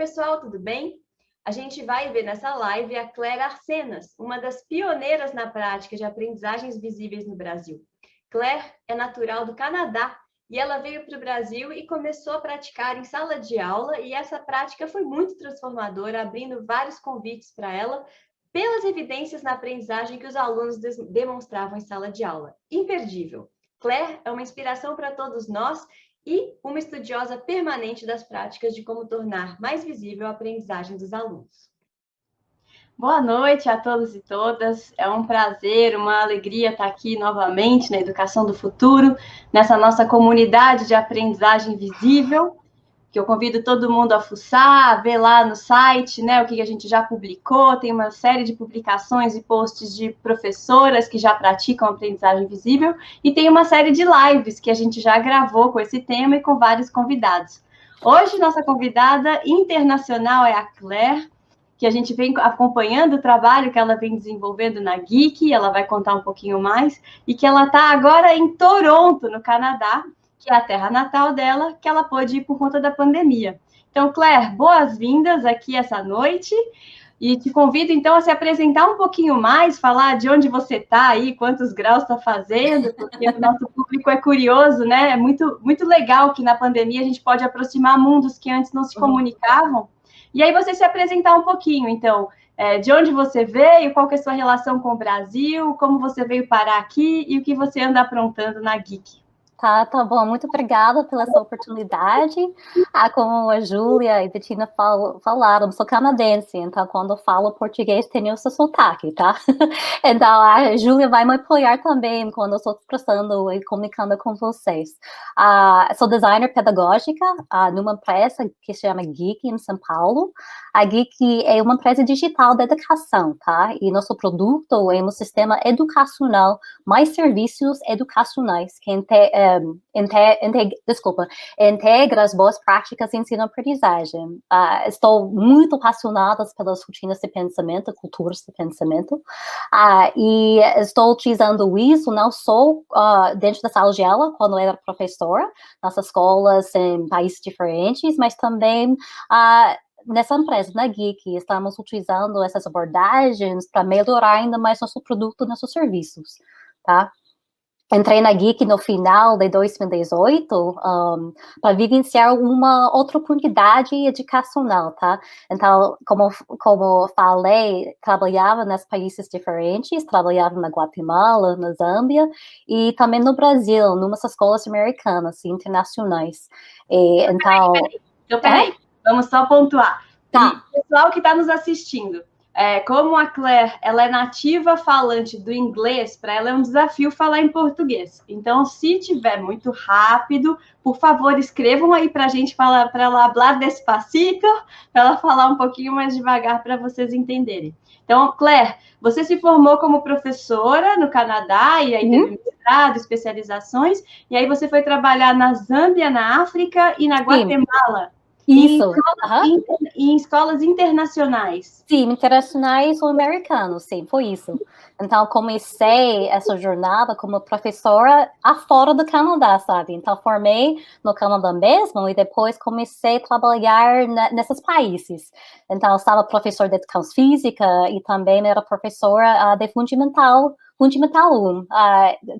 pessoal, tudo bem? A gente vai ver nessa live a Claire Arcenas, uma das pioneiras na prática de aprendizagens visíveis no Brasil. Claire é natural do Canadá e ela veio para o Brasil e começou a praticar em sala de aula, e essa prática foi muito transformadora, abrindo vários convites para ela pelas evidências na aprendizagem que os alunos demonstravam em sala de aula. Imperdível! Claire é uma inspiração para todos nós e uma estudiosa permanente das práticas de como tornar mais visível a aprendizagem dos alunos. Boa noite a todos e todas. É um prazer, uma alegria estar aqui novamente na Educação do Futuro, nessa nossa comunidade de aprendizagem visível, que eu convido todo mundo a fuçar, a ver lá no site, né, o que a gente já publicou. Tem uma série de publicações e posts de professoras que já praticam aprendizagem visível, e tem uma série de lives que a gente já gravou com esse tema e com vários convidados. Hoje, nossa convidada internacional é a Claire, que a gente vem acompanhando o trabalho que ela vem desenvolvendo na Geek, ela vai contar um pouquinho mais, e que ela está agora em Toronto, no Canadá, que é a terra natal dela, que ela pôde ir por conta da pandemia. Então, Claire, boas-vindas aqui essa noite, e te convido, então, a se apresentar um pouquinho mais, falar de onde você está aí, quantos graus está fazendo, porque o nosso público é curioso, né? É muito, muito legal que na pandemia a gente pode aproximar mundos que antes não se comunicavam. E aí você se apresentar um pouquinho, então, de onde você veio, qual que é a sua relação com o Brasil, como você veio parar aqui e o que você anda aprontando na Geek. Tá bom. Muito obrigada pela essa oportunidade. Como a Júlia e a Bettina falaram, eu sou canadense, então quando eu falo português tem o seu sotaque, tá? Então a Júlia vai me apoiar também quando eu estou expressando e comunicando com vocês. Sou designer pedagógica numa empresa que se chama Geek em São Paulo. A Geek é uma empresa digital de educação, tá? E nosso produto é um sistema educacional, mais serviços educacionais que integra as boas práticas de ensino-aprendizagem. Estou muito apaixonada pelas rotinas de pensamento, culturas de pensamento, e estou utilizando isso não só dentro da sala de aula, quando eu era professora, nas escolas em países diferentes, mas também nessa empresa, na Geek, estamos utilizando essas abordagens para melhorar ainda mais nosso produto, nossos serviços, tá? Entrei na Geek no final de 2018 para vivenciar uma outra oportunidade educacional, tá? Então, como falei, trabalhava nos países diferentes, trabalhava na Guatemala, na Zâmbia e também no Brasil, em umas escolas americanas internacionais. Então, peraí. Vamos só pontuar. Tá. E, pessoal que está nos assistindo, como a Claire, ela é nativa falante do inglês, para ela é um desafio falar em português. Então, se tiver muito rápido, por favor, escrevam aí para a gente, para ela falar despacito, para ela falar um pouquinho mais devagar para vocês entenderem. Então, Claire, você se formou como professora no Canadá, e aí teve mestrado, especializações, e aí você foi trabalhar na Zâmbia, na África e na Guatemala. Isso. Em escolas internacionais. Sim, internacionais ou americanos, sim, foi isso. Então, comecei essa jornada como professora fora do Canadá, sabe? Então, formei no Canadá mesmo e depois comecei a trabalhar nesses países. Então, eu estava professora de educação física e também era professora de Fundamental 1.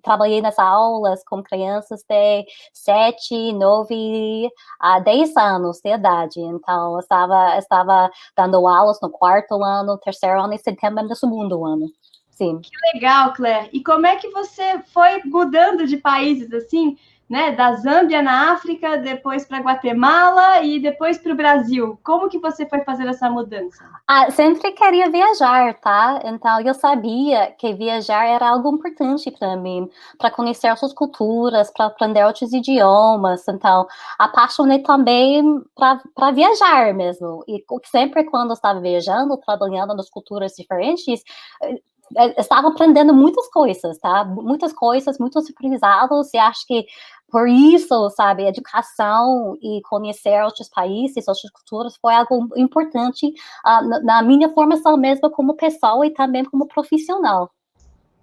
Trabalhei nas aulas com crianças de 7, 9 a 10 anos de idade. Então, eu estava dando aulas no 4º ano, 3º ano e setembro do 2º ano. Sim. Que legal, Claire. E como é que você foi mudando de países assim, né? Da Zâmbia na África, depois para Guatemala e depois para o Brasil. Como que você foi fazer essa mudança? Sempre queria viajar, tá? Então, eu sabia que viajar era algo importante para mim, para conhecer outras culturas, para aprender outros idiomas. Então, apaixonei também para viajar mesmo. E sempre quando eu estava viajando, trabalhando nas culturas diferentes, estava aprendendo muitas coisas, tá? Muitas coisas, muitos aprendizados, e acho que por isso, sabe, educação e conhecer outros países, outras culturas, foi algo importante na minha formação mesmo como pessoa e também como profissional.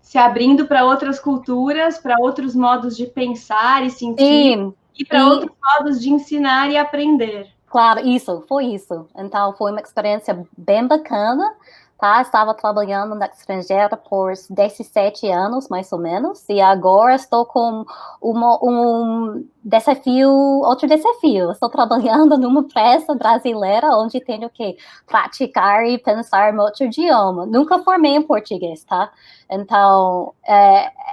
Se abrindo para outras culturas, para outros modos de pensar e sentir, Sim. e para outros modos de ensinar e aprender. Claro, isso, foi isso. Então, foi uma experiência bem bacana, tá? Estava trabalhando na estrangeira por 17 anos, mais ou menos, e agora estou com um desafio, outro desafio. Estou trabalhando numa empresa brasileira onde tenho que praticar e pensar em outro idioma. Nunca formei em português, tá? Então,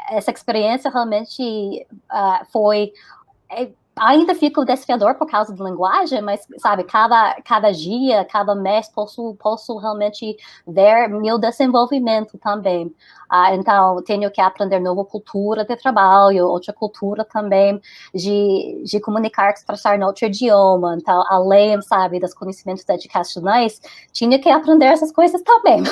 essa experiência realmente foi... ainda fica desafiador por causa da linguagem, mas, sabe, cada dia, cada mês, posso realmente ver meu desenvolvimento também. Então, tenho que aprender nova cultura de trabalho, outra cultura também de comunicar, expressar no outro idioma. Então, além, sabe, dos conhecimentos educacionais, tinha que aprender essas coisas também.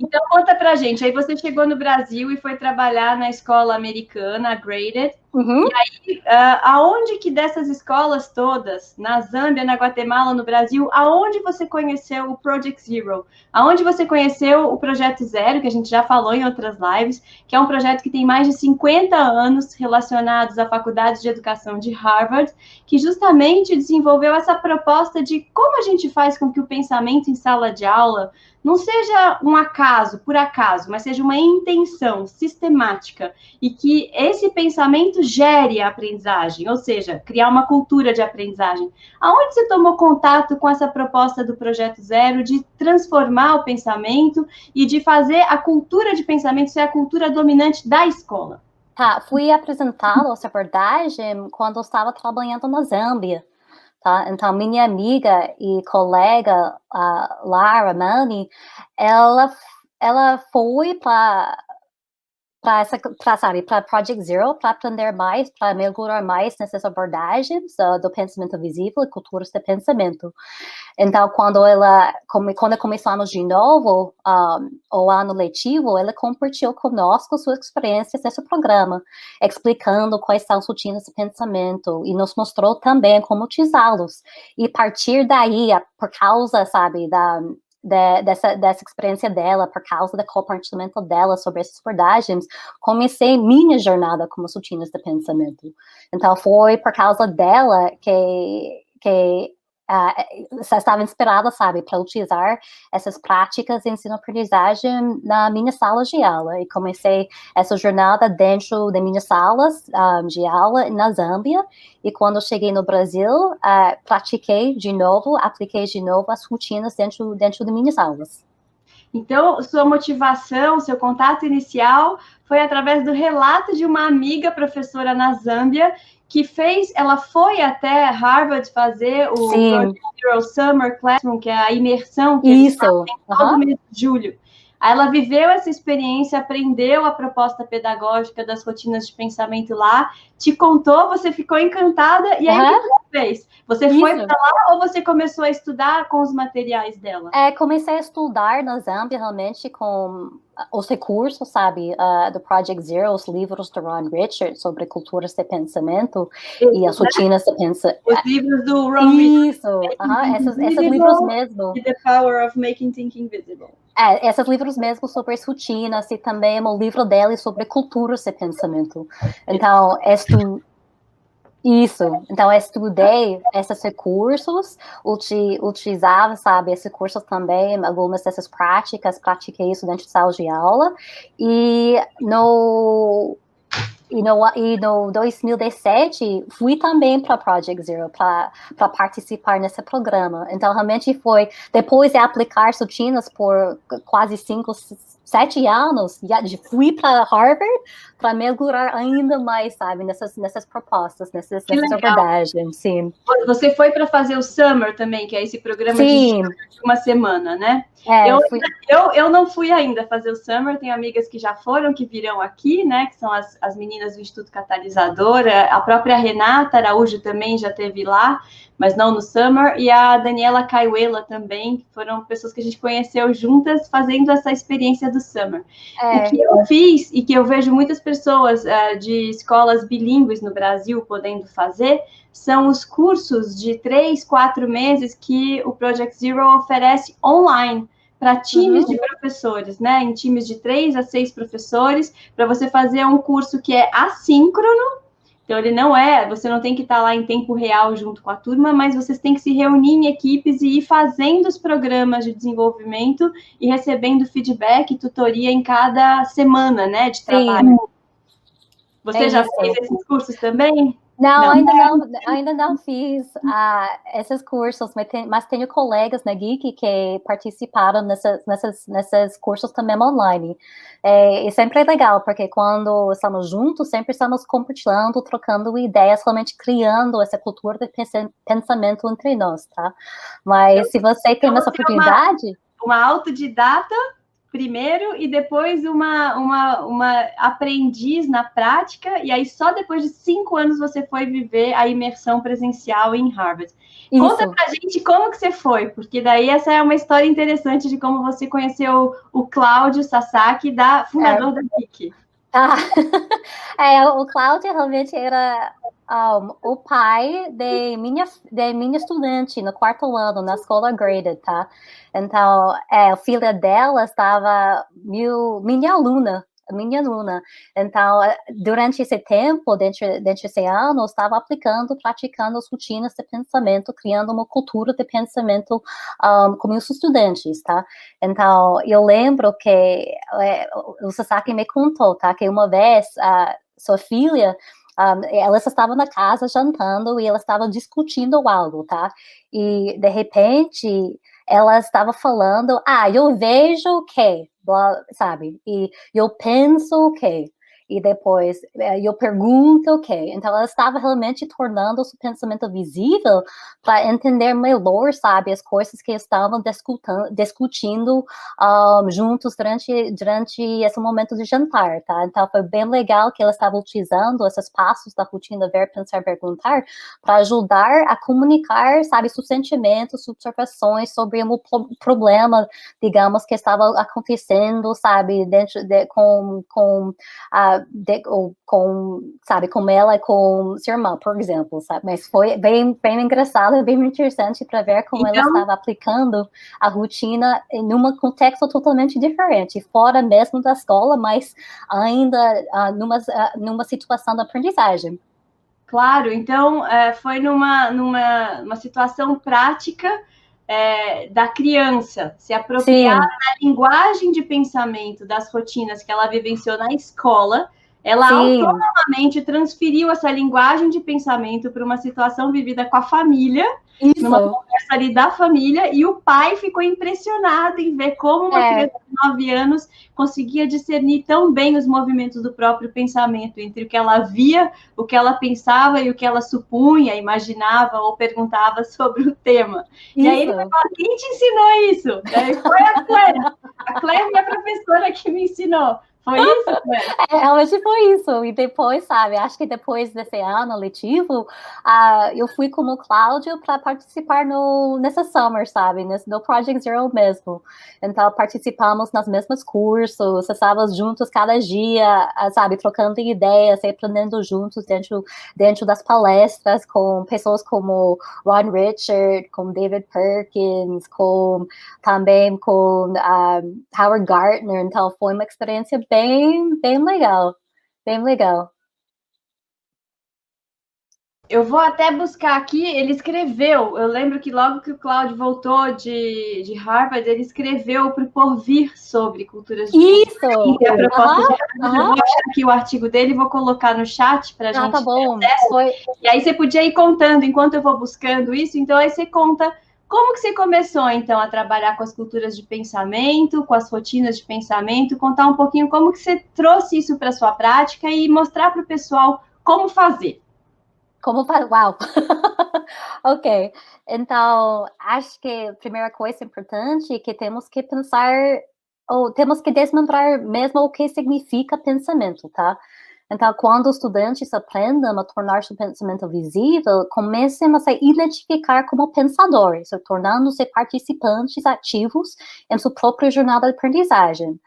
Então, conta pra gente. Aí você chegou no Brasil e foi trabalhar na escola americana, a Graded. Uhum. E aí, aonde que dessas escolas todas, na Zâmbia, na Guatemala, no Brasil, aonde você conheceu o Project Zero? Aonde você conheceu o Projeto Zero, que a gente já falou em outras lives, que é um projeto que tem mais de 50 anos relacionados à Faculdade de Educação de Harvard, que justamente desenvolveu essa proposta de como a gente faz com que o pensamento em sala de aula não seja um acaso, por acaso, mas seja uma intenção sistemática e que esse pensamento gere a aprendizagem, ou seja, criar uma cultura de aprendizagem. Aonde você tomou contato com essa proposta do Projeto Zero de transformar o pensamento e de fazer a cultura de pensamento ser a cultura dominante da escola? Tá, fui apresentá-lo, essa abordagem, quando eu estava trabalhando na Zâmbia. Tá? Então, minha amiga e colega, Lara Mani, ela foi para Project Zero, para aprender mais, para melhorar mais nessas abordagens do pensamento visível e culturas de pensamento. Então, quando começamos de novo o ano letivo, ela compartilhou conosco suas experiências nesse programa, explicando quais são as rotinas de pensamento e nos mostrou também como utilizá-los. E a partir daí, por causa, sabe, dessa experiência dela, por causa do compartilhamento dela sobre essas abordagens, comecei minha jornada como rotinas de pensamento. Então, foi por causa dela que estava inspirada, sabe, para utilizar essas práticas de ensino-aprendizagem na minha sala de aula. E comecei essa jornada dentro das minhas salas de aula na Zâmbia. E quando cheguei no Brasil, pratiquei de novo, apliquei de novo as rotinas dentro de minhas aulas. Então, sua motivação, seu contato inicial foi através do relato de uma amiga professora na Zâmbia ela foi até Harvard fazer o Project Zero Summer Classroom, que é a imersão que eles fazem todo mês de julho. Aí ela viveu essa experiência, aprendeu a proposta pedagógica das rotinas de pensamento lá, te contou, você ficou encantada, e aí o que você fez? Você foi para lá ou você começou a estudar com os materiais dela? Comecei a estudar na Zâmbia, realmente, com os recursos, sabe, do Project Zero, os livros do Ron Richards sobre culturas de pensamento e as rotinas de pensamento. Os livros do Ron Richards. Isso, esses livros mesmo. The Power of Making Thinking Visible. Esses livros mesmo sobre as rotinas e também o livro dele sobre culturas de pensamento. Então, Então, eu estudei esses recursos, utilizava, sabe, esses cursos também, algumas dessas práticas, pratiquei isso dentro de sala de aula, e no 2017, fui também para Project Zero, para participar nesse programa. Então, realmente foi, depois de aplicar rotinas por quase 7 anos, fui para Harvard para melhorar ainda mais, sabe, nessas propostas, nessas abordagens, sim. Você foi para fazer o Summer também, que é esse programa de uma semana, né? Eu não fui ainda fazer o Summer, tenho amigas que já foram, que virão aqui, né, que são as meninas do Instituto Catalisador, a própria Renata Araújo também já esteve lá, mas não no Summer, e a Daniela Caiuela também, que foram pessoas que a gente conheceu juntas fazendo essa experiência do Summer. O que eu fiz, e que eu vejo muitas pessoas de escolas bilíngues no Brasil podendo fazer, são os cursos de 3, 4 meses que o Project Zero oferece online, para times de professores, né? Em times de 3 a 6 professores, para você fazer um curso que é assíncrono, Então, você não tem que estar lá em tempo real junto com a turma, mas vocês têm que se reunir em equipes e ir fazendo os programas de desenvolvimento e recebendo feedback e tutoria em cada semana, né, de trabalho. Sim. Você já fez esses cursos também? Não, ainda não fiz esses cursos, mas tenho colegas na Geek que participaram nesses cursos também online. E sempre é legal, porque quando estamos juntos, sempre estamos compartilhando, trocando ideias, realmente criando essa cultura de pensamento entre nós, tá? Mas se você tem essa oportunidade... Uma autodidata primeiro e depois uma aprendiz na prática, e aí só depois de 5 anos você foi viver a imersão presencial em Harvard. Isso. Conta pra gente como que você foi, porque daí essa é uma história interessante de como você conheceu o Cláudio Sasaki, fundador da Geek. O Cláudio realmente era o pai de minha estudante no 4º ano, na escola graded, tá? Então, a filha dela estava minha aluna. Então, durante esse tempo, dentro desse ano, eu estava praticando as rotinas de pensamento, criando uma cultura de pensamento com meus estudantes, tá? Então, eu lembro que o Sasaki me contou, tá? Que uma vez sua filha, elas estavam na casa jantando e elas estavam discutindo algo, tá? E, de repente, ela estava falando, eu vejo que, sabe? E eu penso que, e depois eu pergunto o quê. Então, ela estava realmente tornando o seu pensamento visível para entender melhor, sabe, as coisas que estavam discutindo juntos durante esse momento de jantar, tá? Então, foi bem legal que ela estava utilizando esses passos da rotina ver, pensar, perguntar para ajudar a comunicar, sabe, seus sentimentos, suas observações sobre um problema, digamos, que estava acontecendo, sabe, com ela e com sua irmã, por exemplo, sabe? Mas foi bem engraçado, bem interessante para ver como ela estava aplicando a rotina em um contexto totalmente diferente, fora mesmo da escola, mas ainda numa situação de aprendizagem. Claro, então foi numa situação prática da criança, se apropriar da linguagem de pensamento das rotinas que ela vivenciou na escola, ela autonomamente transferiu essa linguagem de pensamento para uma situação vivida com a família, numa conversa ali da família, e o pai ficou impressionado em ver como uma criança de 9 anos conseguia discernir tão bem os movimentos do próprio pensamento, entre o que ela via, o que ela pensava e o que ela supunha, imaginava ou perguntava sobre o tema. Isso. E aí ele vai falar, quem te ensinou isso? Daí foi a Claire. A Claire é minha professora que me ensinou. Foi isso, Claire? Realmente foi isso. E depois, sabe, acho que depois desse ano letivo, eu fui com o Cláudio para participar nessa summer, sabe, no Project Zero mesmo. Então, participamos nas mesmas cursos, estávamos juntos cada dia, sabe, trocando ideias, aprendendo juntos dentro das palestras com pessoas como Ron Richard, com David Perkins, também com Howard Gardner. Então, foi uma experiência bem legal, bem legal. Eu vou até buscar aqui, ele escreveu, eu lembro que logo que o Cláudio voltou de Harvard, ele escreveu para o Porvir sobre culturas de Isso! A proposta de eu vou achar aqui o artigo dele e vou colocar no chat para a gente tá bom. E aí você podia ir contando, enquanto eu vou buscando isso, então aí você conta como que você começou, então, a trabalhar com as culturas de pensamento, com as rotinas de pensamento, contar um pouquinho como que você trouxe isso para a sua prática e mostrar para o pessoal como fazer. Uau! Ok. Então, acho que a primeira coisa importante é que temos que pensar, ou temos que desmembrar mesmo o que significa pensamento, tá? Então, quando os estudantes aprendem a tornar seu pensamento visível, comecem a se identificar como pensadores, tornando-se participantes ativos em sua própria jornada de aprendizagem.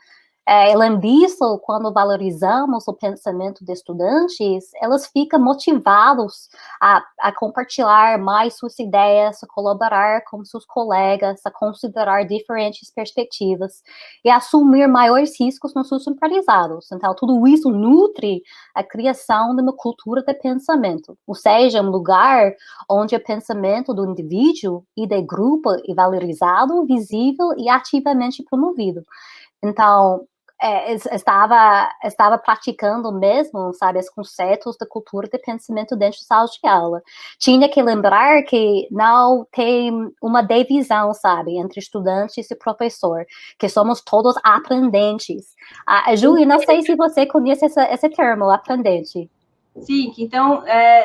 além disso, quando valorizamos o pensamento de estudantes, eles ficam motivados a compartilhar mais suas ideias, a colaborar com seus colegas, a considerar diferentes perspectivas e a assumir maiores riscos nos seus aprendizados. Então, tudo isso nutre a criação de uma cultura de pensamento, ou seja, um lugar onde o pensamento do indivíduo e do grupo é valorizado, visível e ativamente promovido. Então, estava praticando mesmo, sabe, os conceitos da cultura de pensamento dentro da sala de aula. Tinha que lembrar que não tem uma divisão, sabe, entre estudantes e professor, que somos todos aprendentes. Júlia, não sei se você conhece esse termo, aprendente. Sim, então,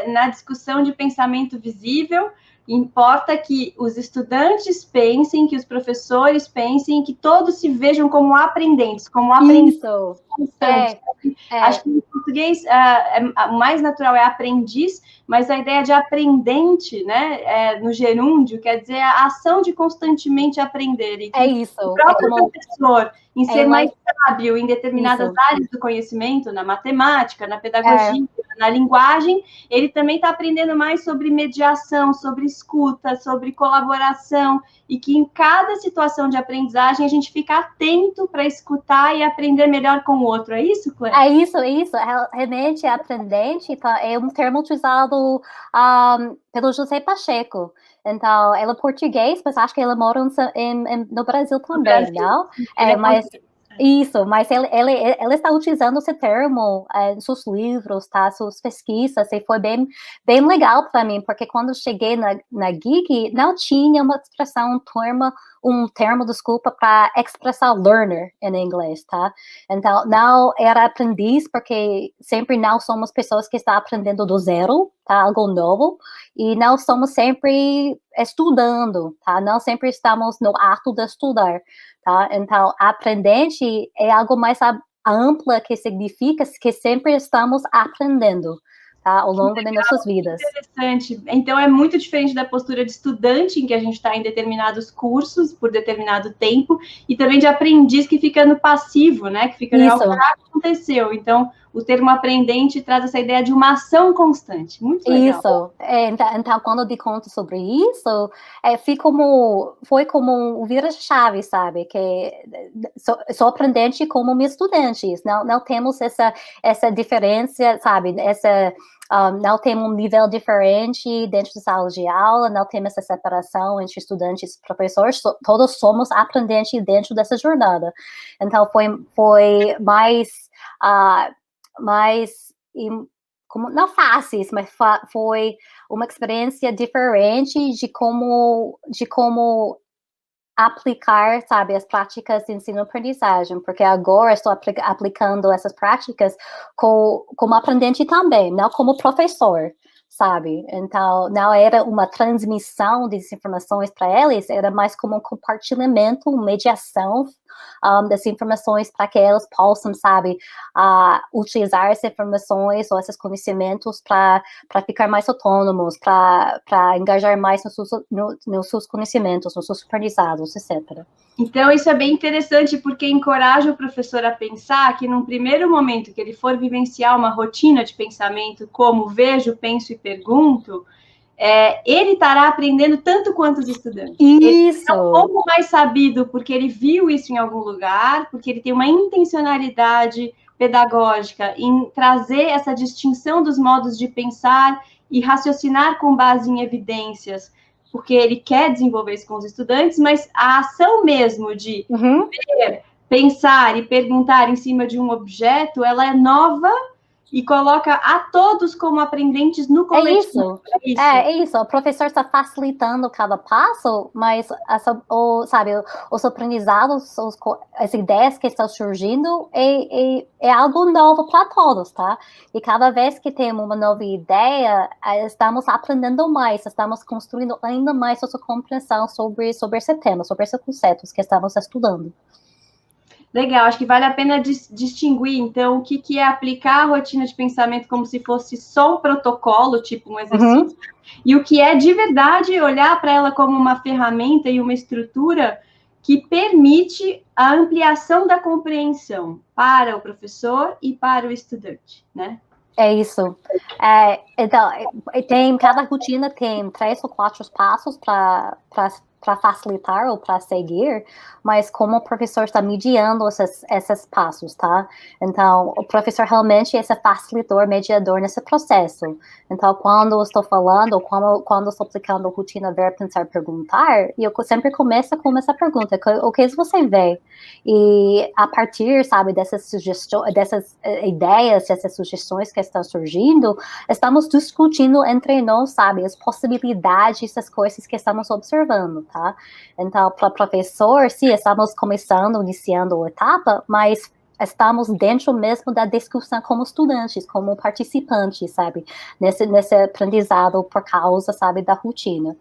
na discussão de pensamento visível, importa que os estudantes pensem, que os professores pensem, que todos se vejam como aprendentes, como aprendentes constantes. Acho que em português o mais natural é aprendiz, mas a ideia de aprendente, né, no gerúndio, quer dizer a ação de constantemente aprender. E que isso. O próprio professor, em ser mais sábio em determinadas áreas do conhecimento, na matemática, na pedagogia, na linguagem, ele também está aprendendo mais sobre mediação, sobre escuta, sobre colaboração, e que em cada situação de aprendizagem a gente fica atento para escutar e aprender melhor com o outro. É isso, Cléia? É isso. Realmente, aprendente é um termo utilizado pelo José Pacheco. Então, ela é português, mas acho que ela mora no Brasil também, não? Mas ele está utilizando esse termo em seus livros, tá? Suas pesquisas, e foi bem legal para mim, porque quando eu cheguei na GIG, não tinha uma expressão, um termo, desculpa, para expressar learner em inglês, tá? Então, não era aprendiz, porque sempre não somos pessoas que estão aprendendo do zero, tá? Algo novo, e não somos sempre estudando, tá? Não sempre estamos no ato de estudar, tá? Então, aprendente é algo mais amplo, que significa que sempre estamos aprendendo, tá? Ao longo de nossas vidas. Interessante. Então, é muito diferente da postura de estudante, em que a gente está em determinados cursos, por determinado tempo, e também de aprendiz que fica no passivo, né? Que fica no algo que aconteceu. Então, o termo aprendente traz essa ideia de uma ação constante. Muito legal. Isso. Então, quando eu te conto sobre isso, foi como um vira-chave, sabe? Que sou aprendente como meus estudantes. Não temos essa diferença, sabe? Não tem um nível diferente dentro da sala de aula, não temos essa separação entre estudantes e professores, todos somos aprendentes dentro dessa jornada. Então, foi mais como, não fácil, mas foi uma experiência diferente de como aplicar, sabe, as práticas de ensino-aprendizagem, porque agora estou aplicando essas práticas como aprendente também, não como professor, sabe? Então, não era uma transmissão de informações para eles, era mais como um compartilhamento, uma mediação das informações para que eles possam, sabe, utilizar essas informações ou esses conhecimentos para ficar mais autônomos, para engajar mais nos seus conhecimentos, nos seus aprendizados, etc. Então, isso é bem interessante, porque encoraja o professor a pensar que, num primeiro momento que ele for vivenciar uma rotina de pensamento, como vejo, penso e pergunto, ele estará aprendendo tanto quanto os estudantes. Isso. Ele é um pouco mais sabido, porque ele viu isso em algum lugar, porque ele tem uma intencionalidade pedagógica em trazer essa distinção dos modos de pensar e raciocinar com base em evidências, porque ele quer desenvolver isso com os estudantes, mas a ação mesmo de ver, pensar e perguntar em cima de um objeto, ela é nova e coloca a todos como aprendentes no coletivo. É isso. O professor está facilitando cada passo, mas os aprendizados, as ideias que estão surgindo é algo novo para todos, tá? E cada vez que temos uma nova ideia, estamos aprendendo mais, estamos construindo ainda mais nossa compreensão sobre esse tema, sobre esses conceitos que estamos estudando. Legal, acho que vale a pena distinguir, então, o que é aplicar a rotina de pensamento como se fosse só um protocolo, tipo um exercício, e o que é, de verdade, olhar para ela como uma ferramenta e uma estrutura que permite a ampliação da compreensão para o professor e para o estudante, né? É isso. Então, cada rotina tem 3 ou 4 passos para facilitar ou para seguir, mas como o professor está mediando esses passos, tá? Então, o professor realmente é esse facilitador, mediador nesse processo. Então, quando eu estou falando, quando eu estou aplicando a rotina Ver, Pensar, Perguntar, eu sempre começo com essa pergunta, o que você vê? E a partir, sabe, dessas sugestões, dessas ideias, dessas sugestões que estão surgindo, estamos discutindo entre nós, sabe, as possibilidades, as coisas que estamos observando, tá? Então, para o professor, sim, estamos começando, iniciando a etapa, mas estamos dentro mesmo da discussão como estudantes, como participantes, sabe, nesse aprendizado por causa, sabe, da rotina.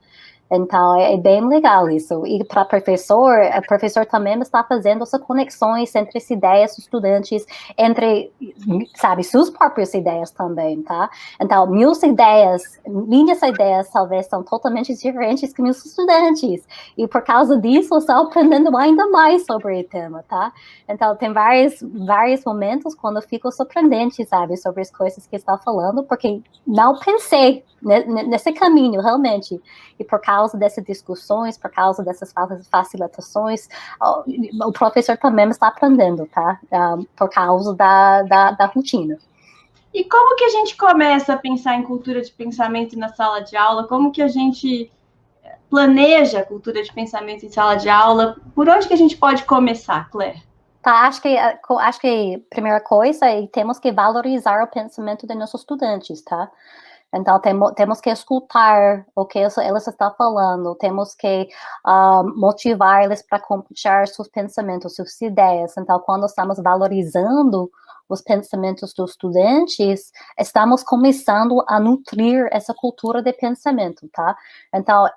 Então, é bem legal isso. E para o professor também está fazendo essas conexões entre as ideias dos estudantes, entre, sabe, suas próprias ideias também, tá? Então, minhas ideias talvez são totalmente diferentes que meus estudantes. E por causa disso, eu estou aprendendo ainda mais sobre o tema, tá? Então, tem vários momentos quando eu fico surpreendente, sabe, sobre as coisas que está falando, porque não pensei nesse caminho, realmente. E por causa dessas discussões, por causa dessas facilitações, o professor também está aprendendo, tá? Por causa da rotina. E como que a gente começa a pensar em cultura de pensamento na sala de aula? Como que a gente planeja a cultura de pensamento em sala de aula? Por onde que a gente pode começar, Claire? Tá, acho que a primeira coisa é temos que valorizar o pensamento de nossos estudantes, tá? Então, temos que escutar o que eles estão falando, temos que motivar eles para compartilhar seus pensamentos, suas ideias. Então, quando estamos valorizando os pensamentos dos estudantes, estamos começando a nutrir essa cultura de pensamento, tá? Então,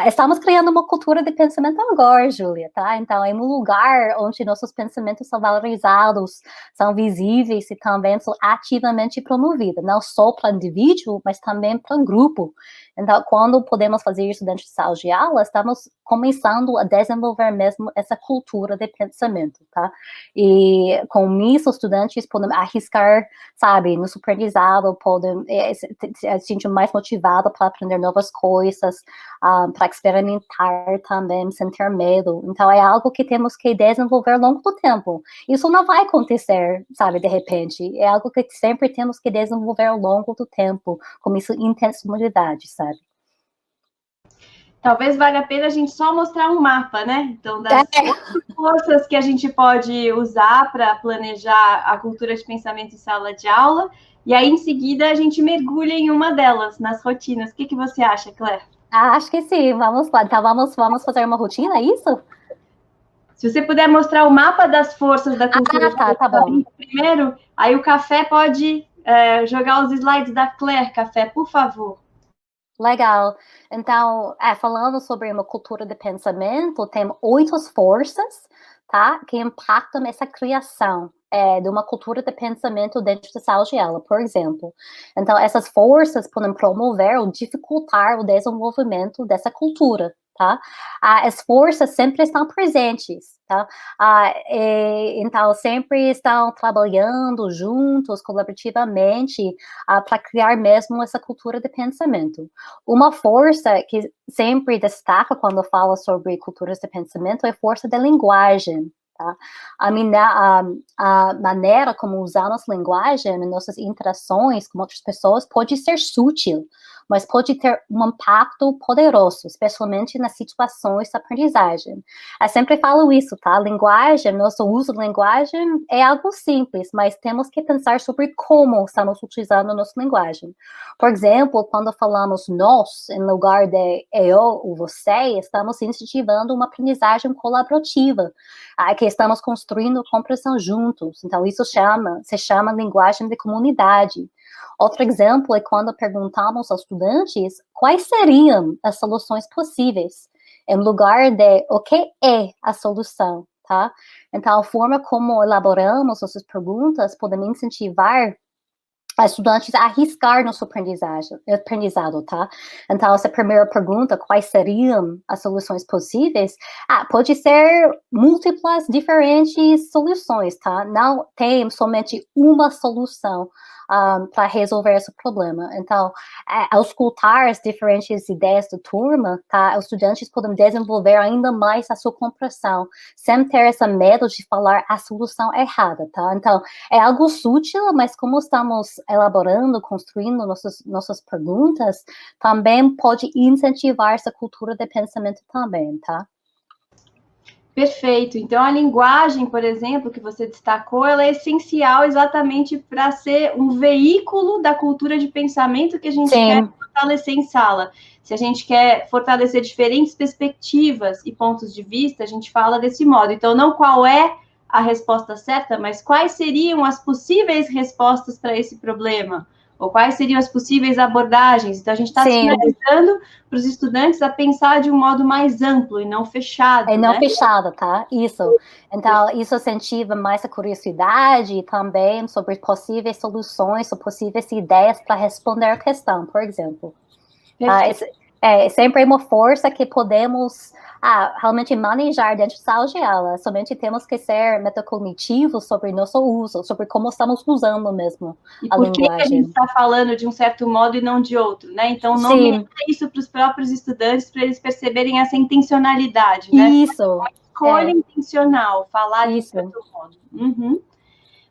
estamos criando uma cultura de pensamento agora, Júlia, tá? Então, é um lugar onde nossos pensamentos são valorizados, são visíveis e também são ativamente promovidos, não só para o indivíduo, mas também para o grupo. Então, quando podemos fazer isso dentro de sala de aula, estamos começando a desenvolver mesmo essa cultura de pensamento, tá? E com isso, os estudantes podem arriscar, sabe, no supervisado, podem se sentir mais motivados para aprender novas coisas, para experimentar também, sem ter medo. Então, é algo que temos que desenvolver ao longo do tempo. Isso não vai acontecer, sabe, de repente. É algo que sempre temos que desenvolver ao longo do tempo, com isso intencionalidade, sabe? Talvez valha a pena a gente só mostrar um mapa, né? Então, das forças que a gente pode usar para planejar a cultura de pensamento em sala de aula, e aí, em seguida, a gente mergulha em uma delas, nas rotinas. O que você acha, Claire? Acho que sim, vamos lá. Então, vamos fazer uma rotina, é isso? Se você puder mostrar o mapa das forças da cultura de tá bom. Primeiro, aí o Café pode jogar os slides da Claire, Café, por favor. Legal. Então, falando sobre uma cultura de pensamento, tem 8 forças, tá, que impactam essa criação de uma cultura de pensamento dentro da sala de aula, por exemplo. Então, essas forças podem promover ou dificultar o desenvolvimento dessa cultura, tá? As forças sempre estão presentes, tá? Então, sempre estão trabalhando juntos, colaborativamente, para criar mesmo essa cultura de pensamento. Uma força que sempre destaca quando fala sobre culturas de pensamento é a força da linguagem. Tá? A maneira como usamos linguagem em nossas interações com outras pessoas pode ser sutil, mas pode ter um impacto poderoso, especialmente nas situações de aprendizagem. Eu sempre falo isso, tá? Linguagem, nosso uso de linguagem é algo simples, mas temos que pensar sobre como estamos utilizando a nossa linguagem. Por exemplo, quando falamos nós, em lugar de eu ou você, estamos incentivando uma aprendizagem colaborativa, que estamos construindo compreensão juntos. Então, isso se chama linguagem de comunidade. Outro exemplo é quando perguntamos aos estudantes quais seriam as soluções possíveis, em lugar de o que é a solução, tá? Então, a forma como elaboramos essas perguntas pode incentivar estudantes arriscar no seu aprendizado, tá? Então, essa primeira pergunta, quais seriam as soluções possíveis? Pode ser múltiplas, diferentes soluções, tá? Não tem somente uma solução para resolver esse problema. Então, ao escutar as diferentes ideias da turma, tá? Os estudantes podem desenvolver ainda mais a sua compreensão, sem ter esse medo de falar a solução errada, tá? Então, é algo sutil, mas como estamos elaborando, construindo nossas perguntas, também pode incentivar essa cultura de pensamento também, tá? Perfeito. Então, a linguagem, por exemplo, que você destacou, ela é essencial exatamente para ser um veículo da cultura de pensamento que a gente quer fortalecer em sala. Se a gente quer fortalecer diferentes perspectivas e pontos de vista, a gente fala desse modo. Então, não qual é a resposta certa, mas quais seriam as possíveis respostas para esse problema? Ou quais seriam as possíveis abordagens? Então, a gente está sinalizando para os estudantes a pensar de um modo mais amplo e não fechado. E não fechado, tá? Isso. Então, isso incentiva mais a curiosidade também sobre possíveis soluções ou possíveis ideias para responder a questão, por exemplo. É sempre uma força que podemos realmente manejar dentro da sala de aula. Somente temos que ser metacognitivos sobre nosso uso, sobre como estamos usando mesmo a linguagem. E por que a gente está falando de um certo modo e não de outro, né? Então, nomear isso para os próprios estudantes, para eles perceberem essa intencionalidade, né? Isso. Uma escolha intencional, falar de certo modo. Uhum.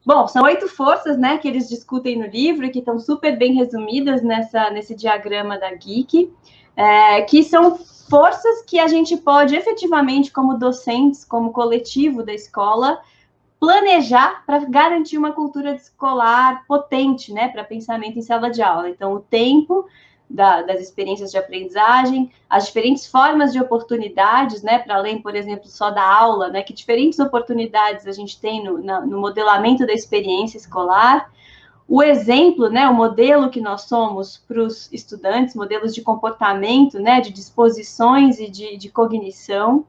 Bom, são 8 forças, né, que eles discutem no livro e que estão super bem resumidas nesse diagrama da Geek, que são forças que a gente pode efetivamente, como docentes, como coletivo da escola, planejar para garantir uma cultura escolar potente, né, para pensamento em sala de aula. Então, o tempo das experiências de aprendizagem, as diferentes formas de oportunidades, né, para além, por exemplo, só da aula, né, que diferentes oportunidades a gente tem no modelamento da experiência escolar, o exemplo, né, o modelo que nós somos para os estudantes, modelos de comportamento, né, de disposições e de cognição,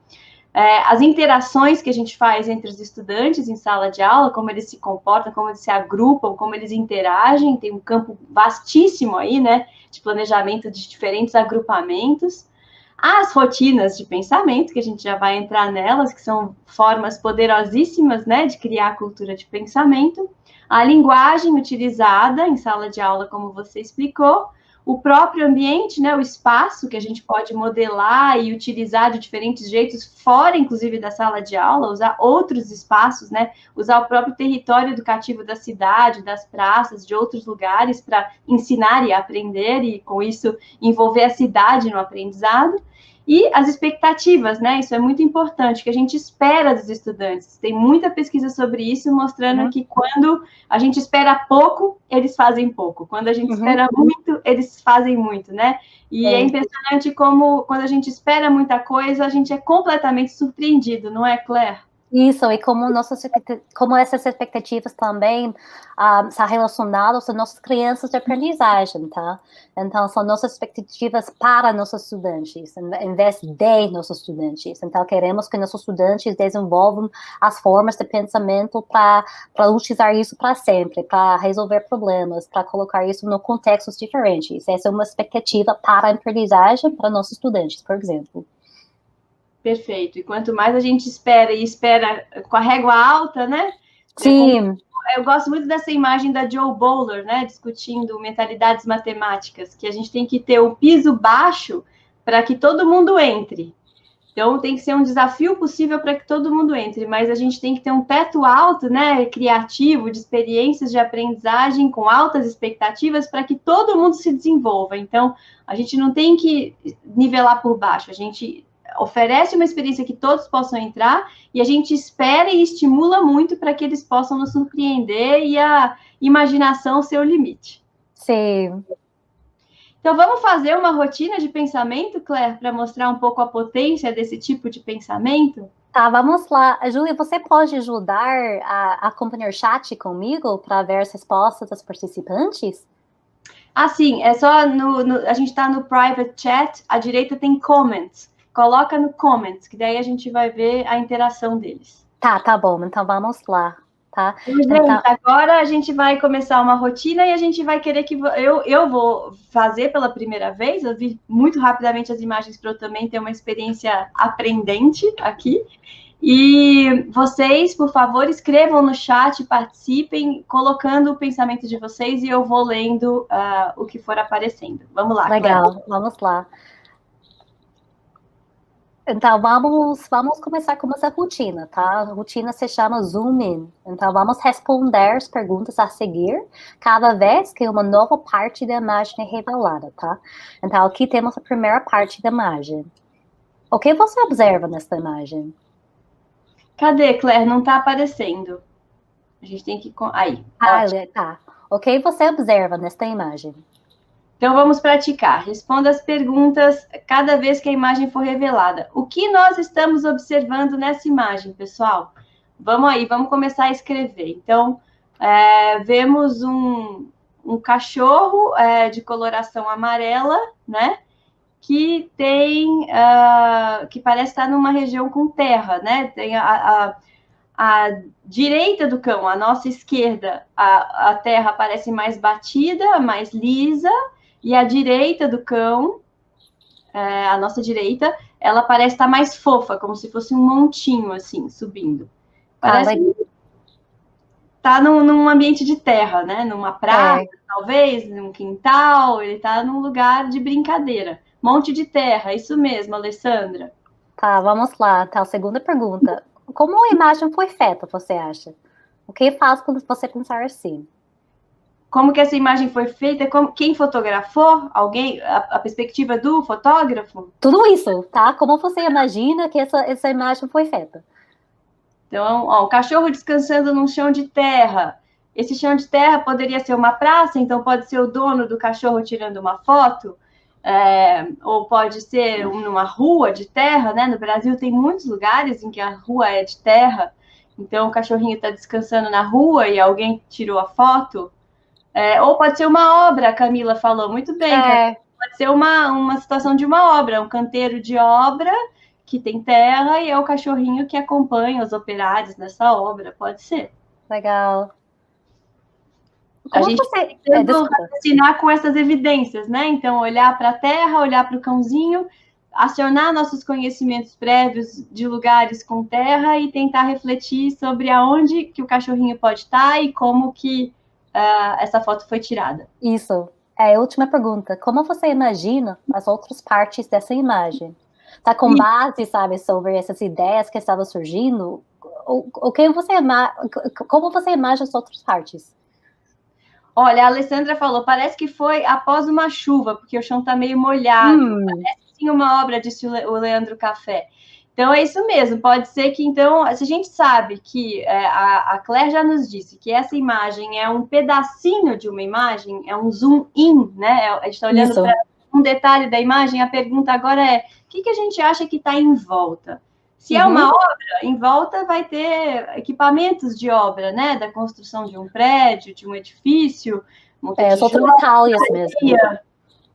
as interações que a gente faz entre os estudantes em sala de aula, como eles se comportam, como eles se agrupam, como eles interagem, tem um campo vastíssimo aí, né, de planejamento de diferentes agrupamentos, as rotinas de pensamento, que a gente já vai entrar nelas, que são formas poderosíssimas, né, de criar a cultura de pensamento, a linguagem utilizada em sala de aula, como você explicou, o próprio ambiente, né, o espaço que a gente pode modelar e utilizar de diferentes jeitos, fora, inclusive, da sala de aula, usar outros espaços, né, usar o próprio território educativo da cidade, das praças, de outros lugares para ensinar e aprender, e com isso envolver a cidade no aprendizado. E as expectativas, né? Isso é muito importante, que a gente espera dos estudantes. Tem muita pesquisa sobre isso, mostrando que quando a gente espera pouco, eles fazem pouco. Quando a gente espera muito, eles fazem muito, né? E é impressionante como, quando a gente espera muita coisa, a gente é completamente surpreendido, não é, Claire? Isso, e como essas expectativas também são relacionadas às nossas crianças de aprendizagem, tá? Então, são nossas expectativas para nossos estudantes, em vez de nossos estudantes. Então, queremos que nossos estudantes desenvolvam as formas de pensamento para utilizar isso para sempre, para resolver problemas, para colocar isso em contextos diferentes. Essa é uma expectativa para a aprendizagem para nossos estudantes, por exemplo. Perfeito. E quanto mais a gente espera, e espera com a régua alta, né? Sim. Eu gosto muito dessa imagem da Joe Bowler, né? Discutindo mentalidades matemáticas, que a gente tem que ter o piso baixo para que todo mundo entre. Então, tem que ser um desafio possível para que todo mundo entre, mas a gente tem que ter um teto alto, né? Criativo, de experiências de aprendizagem com altas expectativas para que todo mundo se desenvolva. Então, a gente não tem que nivelar por baixo, a gente oferece uma experiência que todos possam entrar e a gente espera e estimula muito para que eles possam nos surpreender e a imaginação ser o limite. Sim. Então, vamos fazer uma rotina de pensamento, Claire, para mostrar um pouco a potência desse tipo de pensamento? Tá, vamos lá. Júlia, você pode ajudar a acompanhar o chat comigo para ver as respostas dos participantes? Sim, é só a gente está no private chat, à direita tem comments. Coloca no comments, que daí a gente vai ver a interação deles. Tá bom. Então, vamos lá. tá? Gente, Então, agora a gente vai começar uma rotina e a gente vai querer que eu vou fazer pela primeira vez. Eu vi muito rapidamente as imagens para eu também ter uma experiência aprendente aqui. E vocês, por favor, escrevam no chat, participem, colocando o pensamento de vocês e eu vou lendo o que for aparecendo. Vamos lá, legal, Cléia. vamos lá. Então, vamos começar com essa rotina, tá? A rotina se chama Zoom In. Então, vamos responder as perguntas a seguir cada vez que uma nova parte da imagem é revelada, tá? Então, aqui temos a primeira parte da imagem. O que você observa nessa imagem? Cadê, Claire? Não está aparecendo. A gente tem que... Aí, ótimo. Tá. O que você observa nesta imagem? Então, vamos praticar. Responda as perguntas cada vez que a imagem for revelada. O que nós estamos observando nessa imagem, pessoal? Vamos aí, vamos começar a escrever. Então, vemos um cachorro de coloração amarela, né? Que tem, que parece estar numa região com terra, né? Tem a direita do cão, a nossa esquerda, a terra parece mais batida, mais lisa, e a direita do cão, a nossa direita, ela parece estar mais fofa, como se fosse um montinho, assim, subindo. Parece que está num ambiente de terra, né? Numa praia, talvez, num quintal, ele está num lugar de brincadeira. Monte de terra, isso mesmo, Alessandra. Tá, vamos lá. Tá, a segunda pergunta. Como a imagem foi feita, você acha? O que faz você pensar assim? Como que essa imagem foi feita? Quem fotografou? Alguém? A perspectiva do fotógrafo? Tudo isso, tá? Como você imagina que essa imagem foi feita? Então, ó, o cachorro descansando num chão de terra. Esse chão de terra poderia ser uma praça, então pode ser o dono do cachorro tirando uma foto, ou pode ser numa rua de terra, né? No Brasil tem muitos lugares em que a rua é de terra, então o cachorrinho está descansando na rua e alguém tirou a foto. Ou pode ser uma obra, a Camila falou. Muito bem, Camila. Pode ser uma situação de uma obra, um canteiro de obra que tem terra e é o cachorrinho que acompanha os operários nessa obra. Pode ser. Legal. Como a gente tenta raciocinar com essas evidências, né? Então, olhar para a terra, olhar para o cãozinho, acionar nossos conhecimentos prévios de lugares com terra e tentar refletir sobre aonde que o cachorrinho pode estar e como que essa foto foi tirada. Isso. A última pergunta. Como você imagina as outras partes dessa imagem? Tá com base, sabe, sobre essas ideias que estavam surgindo? Como você imagina as outras partes? Olha, a Alessandra falou, parece que foi após uma chuva, porque o chão está meio molhado. Parece sim uma obra, disse o Leandro Café. Então, é isso mesmo. Pode ser que, então, se a gente sabe que a Claire já nos disse que essa imagem é um pedacinho de uma imagem, é um zoom in, né? A gente está olhando para um detalhe da imagem, a pergunta agora é, o que a gente acha que está em volta? Se é uma obra, em volta vai ter equipamentos de obra, né? Da construção de um prédio, de um edifício. Os outros detalhes mesmo.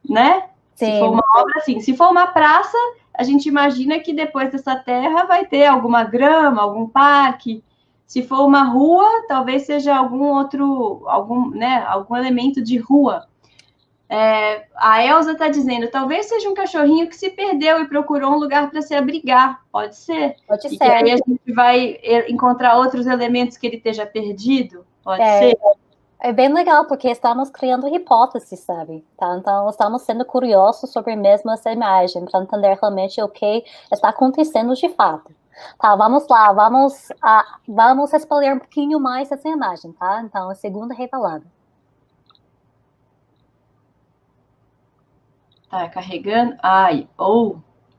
Né? Sim. Se for uma obra, assim. Se for uma praça, a gente imagina que depois dessa terra vai ter alguma grama, algum parque. Se for uma rua, talvez seja algum elemento de rua. A Elza está dizendo, talvez seja um cachorrinho que se perdeu e procurou um lugar para se abrigar. Pode ser. Pode ser. E que aí a gente vai encontrar outros elementos que ele esteja perdido. Pode ser. É bem legal, porque estamos criando hipóteses, sabe? Tá? Então, estamos sendo curiosos sobre mesmo essa imagem, para entender realmente o que está acontecendo de fato. Tá, vamos lá, vamos explorar um pouquinho mais essa imagem, tá? Então, a segunda revelada. Tá carregando?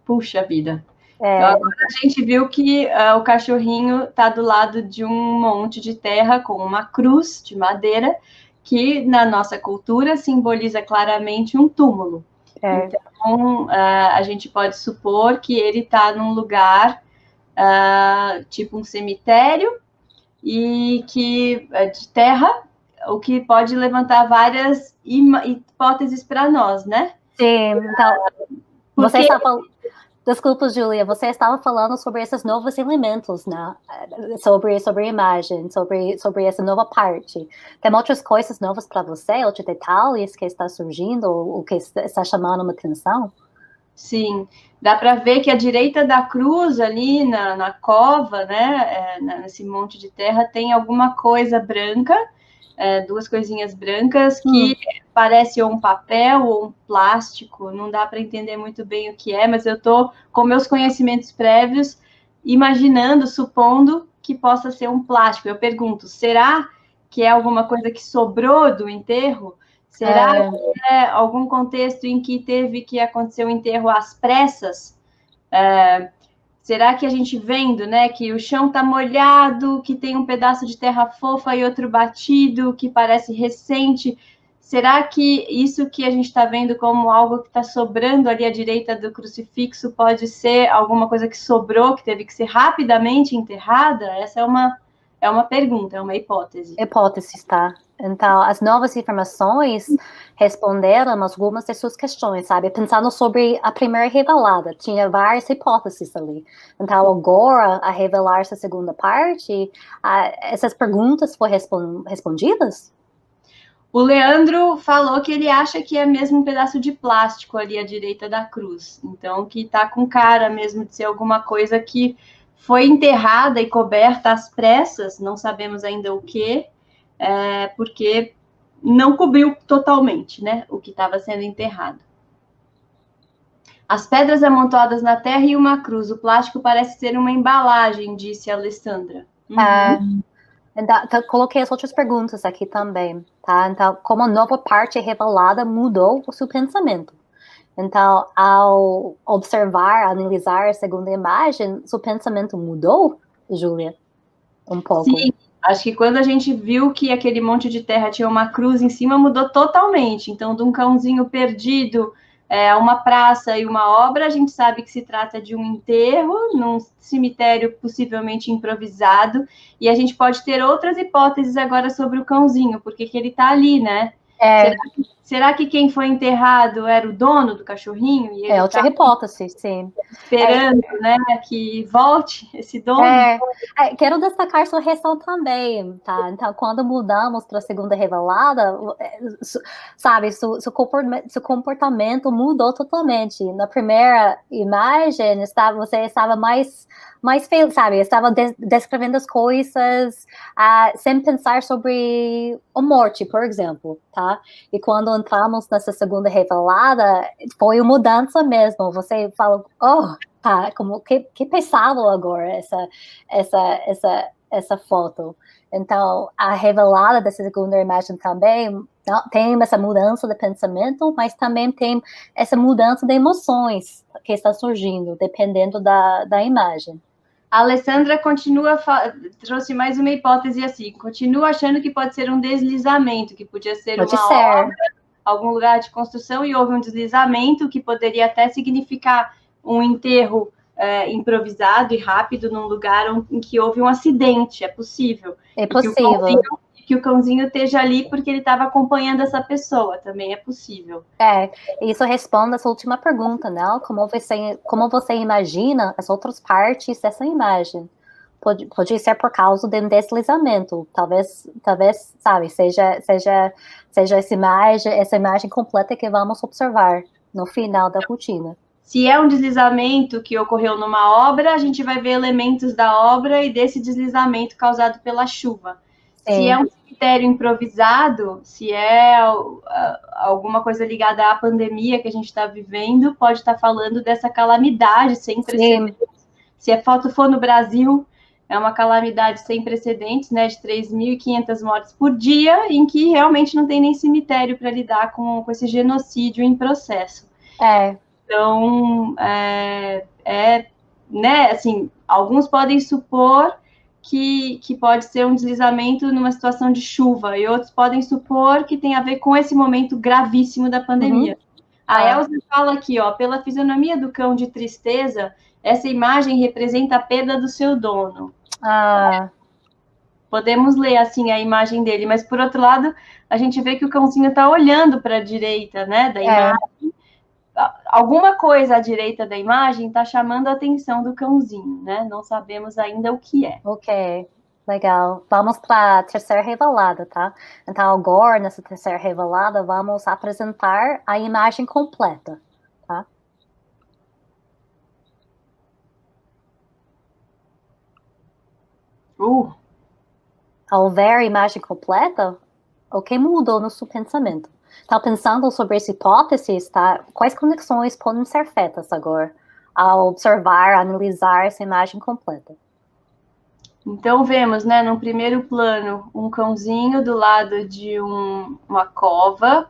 Puxa vida. Então, agora a gente viu que o cachorrinho está do lado de um monte de terra com uma cruz de madeira que, na nossa cultura, simboliza claramente um túmulo. Então, a gente pode supor que ele está num lugar tipo um cemitério e que de terra, o que pode levantar várias hipóteses para nós, né? Sim, então, você está falando... Desculpa, Júlia, você estava falando sobre esses novos elementos, né? Sobre a imagem, sobre essa nova parte. Tem outras coisas novas para você, outros detalhes que está surgindo, ou que está chamando uma atenção? Sim, dá para ver que à direita da cruz, ali na cova, né, nesse monte de terra, tem alguma coisa branca, duas coisinhas brancas que parece ou um papel ou um plástico, não dá para entender muito bem o que é, mas eu estou com meus conhecimentos prévios imaginando, supondo que possa ser um plástico. Eu pergunto, será que é alguma coisa que sobrou do enterro? Será que é algum contexto em que teve que acontecer um enterro às pressas? Será que a gente vendo, né, que o chão está molhado, que tem um pedaço de terra fofa e outro batido, que parece recente? Será que isso que a gente está vendo como algo que está sobrando ali à direita do crucifixo pode ser alguma coisa que sobrou, que teve que ser rapidamente enterrada? Essa é uma pergunta, é uma hipótese. Hipóteses, tá? Então, as novas informações responderam algumas das suas questões, sabe? Pensando sobre a primeira revelada, tinha várias hipóteses ali. Então, agora, a revelar essa segunda parte, essas perguntas foram respondidas? O Leandro falou que ele acha que é mesmo um pedaço de plástico ali à direita da cruz. Então, que está com cara mesmo de ser alguma coisa que foi enterrada e coberta às pressas, não sabemos ainda o que, porque não cobriu totalmente, né, o que estava sendo enterrado. As pedras amontoadas na terra e uma cruz. O plástico parece ser uma embalagem, disse a Alessandra. Então, coloquei as outras perguntas aqui também, tá? Então, como a nova parte revelada mudou o seu pensamento. Então, ao observar, analisar a segunda imagem, seu pensamento mudou, Júlia? Um pouco. Sim, acho que quando a gente viu que aquele monte de terra tinha uma cruz em cima, mudou totalmente. Então, de um cãozinho perdido, uma praça e uma obra, a gente sabe que se trata de um enterro num cemitério possivelmente improvisado, e a gente pode ter outras hipóteses agora sobre o cãozinho, porque que ele está ali, né? Será que quem foi enterrado era o dono do cachorrinho? E ele outra hipótese, sim. Esperando, né, que volte esse dono? Quero destacar sua reação também, tá? Então, quando mudamos para a segunda revelada, sabe, seu comportamento mudou totalmente. Na primeira imagem, você estava mais feliz, sabe? Estava descrevendo as coisas sem pensar sobre a morte, por exemplo, tá? E quando entramos nessa segunda revelada, foi uma mudança mesmo. Você fala, tá, como que pesado agora essa foto. Então, a revelada dessa segunda imagem também tem essa mudança de pensamento, mas também tem essa mudança de emoções que está surgindo, dependendo da imagem. A Alessandra trouxe mais uma hipótese assim, continua achando que pode ser um deslizamento, que podia ser obra, algum lugar de construção e houve um deslizamento que poderia até significar um enterro improvisado e rápido num lugar em que houve um acidente, é possível. É possível. Que o cãozinho esteja ali porque ele estava acompanhando essa pessoa, também é possível. Isso responde a sua última pergunta, né? Como você imagina as outras partes dessa imagem? Pode ser por causa de um deslizamento, talvez, sabe, seja essa imagem completa que vamos observar no final da rotina. Se é um deslizamento que ocorreu numa obra, a gente vai ver elementos da obra e desse deslizamento causado pela chuva. Sim. Se é um cemitério improvisado, se é alguma coisa ligada à pandemia que a gente está vivendo, pode estar falando dessa calamidade sem precedentes. Se a foto for no Brasil, é uma calamidade sem precedentes, né, de 3.500 mortes por dia, em que realmente não tem nem cemitério para lidar com esse genocídio em processo. Então, né, assim, alguns podem supor que pode ser um deslizamento numa situação de chuva, e outros podem supor que tem a ver com esse momento gravíssimo da pandemia. A Elza fala aqui, pela fisionomia do cão de tristeza, essa imagem representa a perda do seu dono. Podemos ler, assim, a imagem dele, mas, por outro lado, a gente vê que o cãozinho está olhando para a direita, né, da imagem. alguma coisa à direita da imagem está chamando a atenção do cãozinho, né? Não sabemos ainda o que é. Ok, legal. Vamos para a terceira revelada, tá? Então, agora, nessa terceira revelada, vamos apresentar a imagem completa, tá? Ao ver a imagem completa, o que mudou no seu pensamento? Está pensando sobre essa hipótese, tá? Quais conexões podem ser feitas agora ao observar, analisar essa imagem completa? Então, vemos, né, no primeiro plano, um cãozinho do lado de uma cova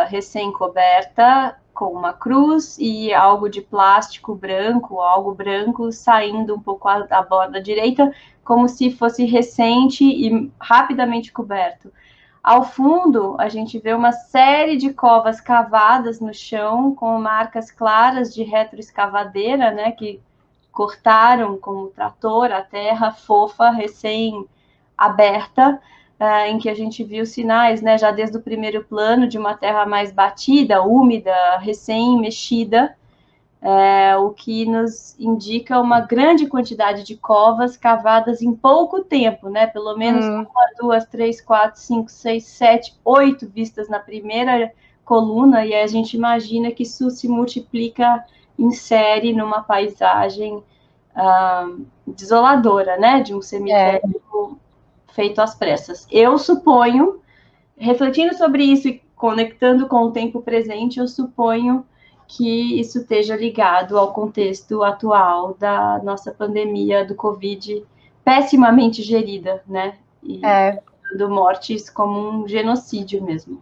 recém-coberta, com uma cruz e algo de plástico branco, algo branco saindo um pouco da borda direita, como se fosse recente e rapidamente coberto. Ao fundo, a gente vê uma série de covas cavadas no chão, com marcas claras de retroescavadeira, né, que cortaram com o trator a terra fofa, recém-aberta, em que a gente viu sinais, né, já desde o primeiro plano, de uma terra mais batida, úmida, recém-mexida, o que nos indica uma grande quantidade de covas cavadas em pouco tempo, né, pelo menos 1, 2, 3, 4, 5, 6, 7, 8 vistas na primeira coluna, e a gente imagina que isso se multiplica em série numa paisagem desoladora, né, de um cemitério feito às pressas. Eu suponho, refletindo sobre isso e conectando com o tempo presente, eu suponho que isso esteja ligado ao contexto atual da nossa pandemia do Covid, pessimamente gerida, né, e dando mortes como um genocídio mesmo.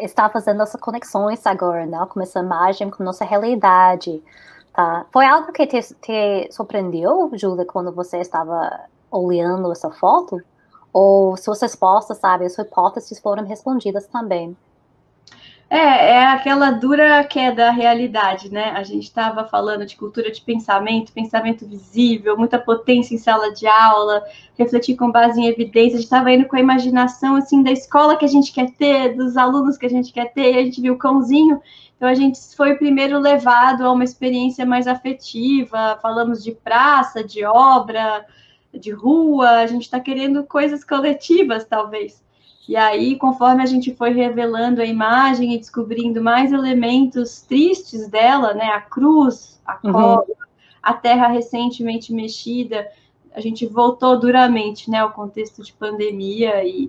Está fazendo essas conexões agora, né, com essa imagem, com nossa realidade. Tá. Foi algo que te surpreendeu, Júlia, quando você estava olhando essa foto? Ou suas respostas, sabe, as suas hipóteses foram respondidas também? É aquela dura queda da realidade, né? A gente estava falando de cultura de pensamento, pensamento visível, muita potência em sala de aula, refletir com base em evidência. A gente estava indo com a imaginação, assim, da escola que a gente quer ter, dos alunos que a gente quer ter, e a gente viu o cãozinho. Então, a gente foi primeiro levado a uma experiência mais afetiva, falamos de praça, de obra, de rua, a gente está querendo coisas coletivas, talvez. E aí, conforme a gente foi revelando a imagem e descobrindo mais elementos tristes dela, né, a cruz, a cova, a terra recentemente mexida, a gente voltou duramente, né, ao contexto de pandemia e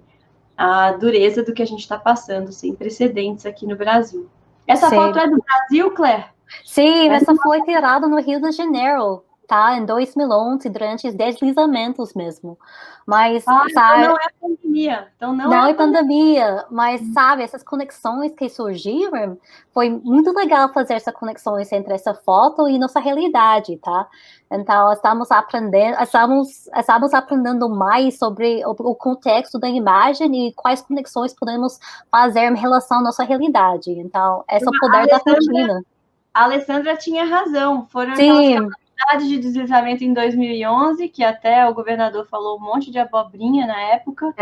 a dureza do que a gente está passando, sem precedentes aqui no Brasil. Essa foto é do Brasil, Claire? Sim, essa foi tirada no Rio de Janeiro, tá? Em 2011, durante os deslizamentos mesmo. Mas, sabe, então não é pandemia. Então não é pandemia, mas, sabe, essas conexões que surgiram, foi muito legal fazer essas conexões entre essa foto e nossa realidade, tá? Então, estamos aprendendo mais sobre o contexto da imagem e quais conexões podemos fazer em relação à nossa realidade. Então, esse é o poder da rotina. A Alessandra tinha razão. Foram aquelas calamidades de deslizamento em 2011, que até o governador falou um monte de abobrinha na época.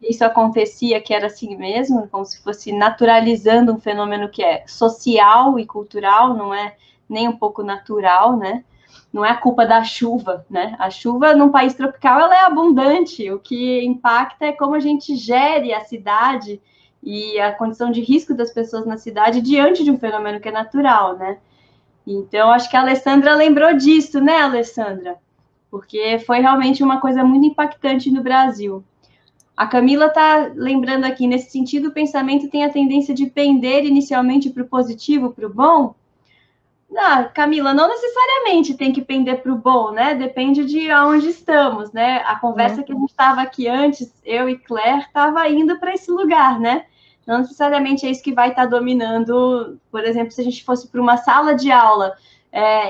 Isso acontecia, que era assim mesmo, como se fosse naturalizando um fenômeno que é social e cultural, não é nem um pouco natural, né? Não é a culpa da chuva, né? A chuva, num país tropical, ela é abundante. O que impacta é como a gente gere a cidade e a condição de risco das pessoas na cidade diante de um fenômeno que é natural, né? Então, acho que a Alessandra lembrou disso, né, Alessandra? Porque foi realmente uma coisa muito impactante no Brasil. A Camila está lembrando aqui, nesse sentido, o pensamento tem a tendência de pender inicialmente para o positivo, para o bom? Não, Camila, não necessariamente tem que pender para o bom, né? Depende de onde estamos, né? A conversa que a gente estava aqui antes, eu e Claire, estava indo para esse lugar, né? Não necessariamente é isso que vai estar dominando. Por exemplo, se a gente fosse para uma sala de aula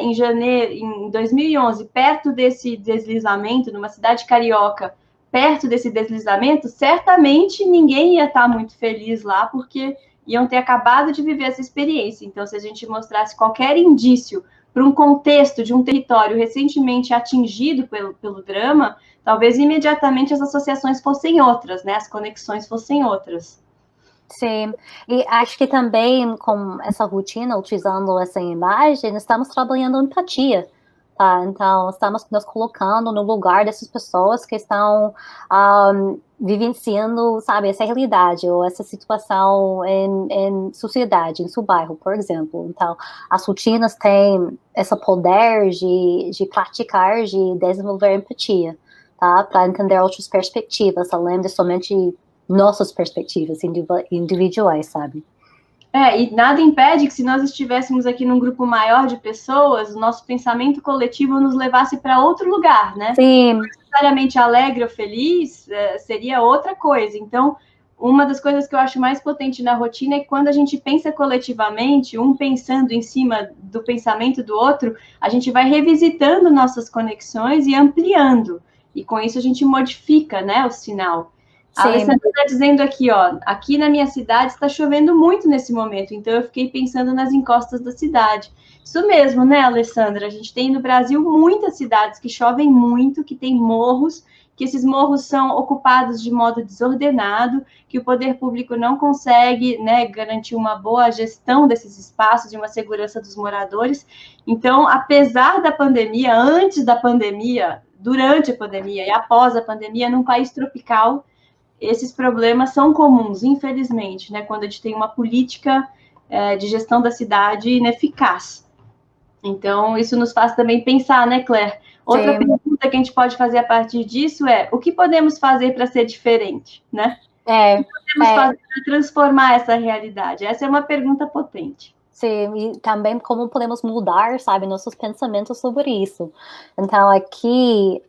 em 2011, perto desse deslizamento, numa cidade carioca, perto desse deslizamento, certamente ninguém ia estar muito feliz lá, porque iam ter acabado de viver essa experiência. Então, se a gente mostrasse qualquer indício para um contexto de um território recentemente atingido pelo drama, talvez imediatamente as associações fossem outras, né? As conexões fossem outras. Sim, e acho que também com essa rotina, utilizando essa imagem, estamos trabalhando empatia, tá? Então, estamos nos colocando no lugar dessas pessoas que estão vivenciando, sabe, essa realidade ou essa situação em sociedade, em seu bairro, por exemplo. Então, as rotinas têm esse poder de praticar, de desenvolver empatia, tá? Para entender outras perspectivas, além de somente nossas perspectivas individuais, sabe? E nada impede que se nós estivéssemos aqui num grupo maior de pessoas, o nosso pensamento coletivo nos levasse para outro lugar, né? Sim. Não necessariamente alegre ou feliz, seria outra coisa. Então, uma das coisas que eu acho mais potente na rotina é que quando a gente pensa coletivamente, um pensando em cima do pensamento do outro, a gente vai revisitando nossas conexões e ampliando. E com isso a gente modifica, né, o sinal. A Alessandra está dizendo aqui, ó, aqui na minha cidade está chovendo muito nesse momento, então eu fiquei pensando nas encostas da cidade. Isso mesmo, né, Alessandra? A gente tem no Brasil muitas cidades que chovem muito, que tem morros, que esses morros são ocupados de modo desordenado, que o poder público não consegue, né, garantir uma boa gestão desses espaços e uma segurança dos moradores. Então, apesar da pandemia, antes da pandemia, durante a pandemia e após a pandemia, num país tropical, esses problemas são comuns, infelizmente, né, quando a gente tem uma política de gestão da cidade ineficaz. Então, isso nos faz também pensar, né, Claire? Outra pergunta que a gente pode fazer a partir disso é: o que podemos fazer para ser diferente, né? O que podemos fazer para transformar essa realidade? Essa é uma pergunta potente. Sim, e também como podemos mudar, sabe, nossos pensamentos sobre isso. Então, aqui,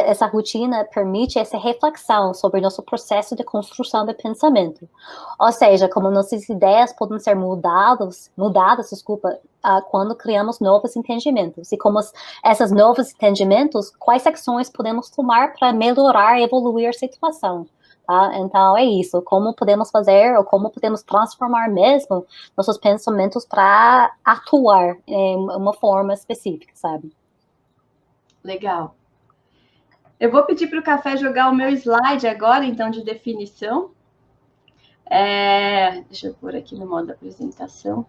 essa rotina permite essa reflexão sobre nosso processo de construção de pensamento. Ou seja, como nossas ideias podem ser mudadas, quando criamos novos entendimentos. E como esses novos entendimentos, quais ações podemos tomar para melhorar e evoluir a situação. Tá? Então, é isso. Como podemos fazer, ou como podemos transformar mesmo nossos pensamentos para atuar em uma forma específica, sabe? Legal. Eu vou pedir para o Café jogar o meu slide agora, então, de definição. Deixa eu pôr aqui no modo apresentação.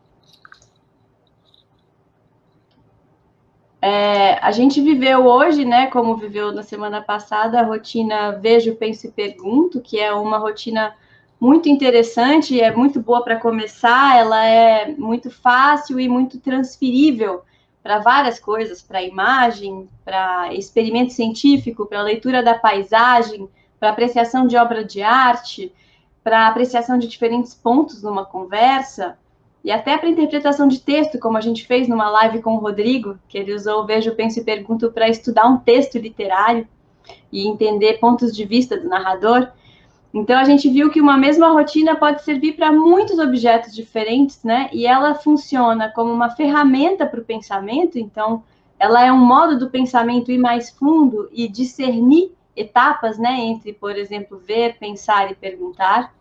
A gente viveu hoje, né, como viveu na semana passada, a rotina Vejo, Penso e Pergunto, que é uma rotina muito interessante, é muito boa para começar, ela é muito fácil e muito transferível para várias coisas, para imagem, para experimento científico, para leitura da paisagem, para apreciação de obra de arte, para apreciação de diferentes pontos numa conversa, e até para interpretação de texto, como a gente fez numa live com o Rodrigo, que ele usou o Vejo, Penso e Pergunto para estudar um texto literário e entender pontos de vista do narrador. Então, a gente viu que uma mesma rotina pode servir para muitos objetos diferentes, né? E ela funciona como uma ferramenta para o pensamento, então, ela é um modo do pensamento ir mais fundo e discernir etapas, né? Entre, por exemplo, ver, pensar e perguntar.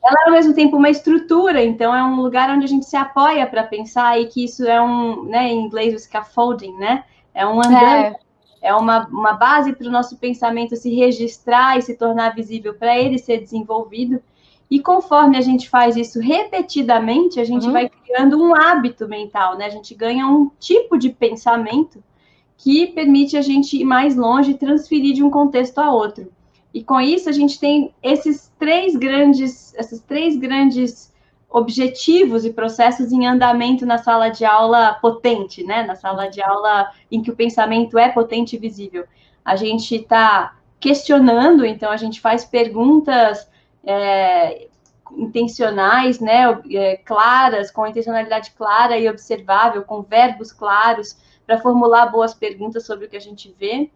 Ela é, ao mesmo tempo, uma estrutura, então, é um lugar onde a gente se apoia para pensar e que isso é né? Em inglês, o scaffolding, né? É um andamento. É uma base para o nosso pensamento se registrar e se tornar visível para ele ser desenvolvido. E conforme a gente faz isso repetidamente, a gente vai criando um hábito mental, né? A gente ganha um tipo de pensamento que permite a gente ir mais longe e transferir de um contexto a outro. E com isso a gente tem esses três grandes objetivos e processos em andamento na sala de aula potente, né? Na sala de aula em que o pensamento é potente e visível. A gente está questionando, então a gente faz perguntas intencionais, né? Claras, com intencionalidade clara e observável, com verbos claros, para formular boas perguntas sobre o que a gente vê.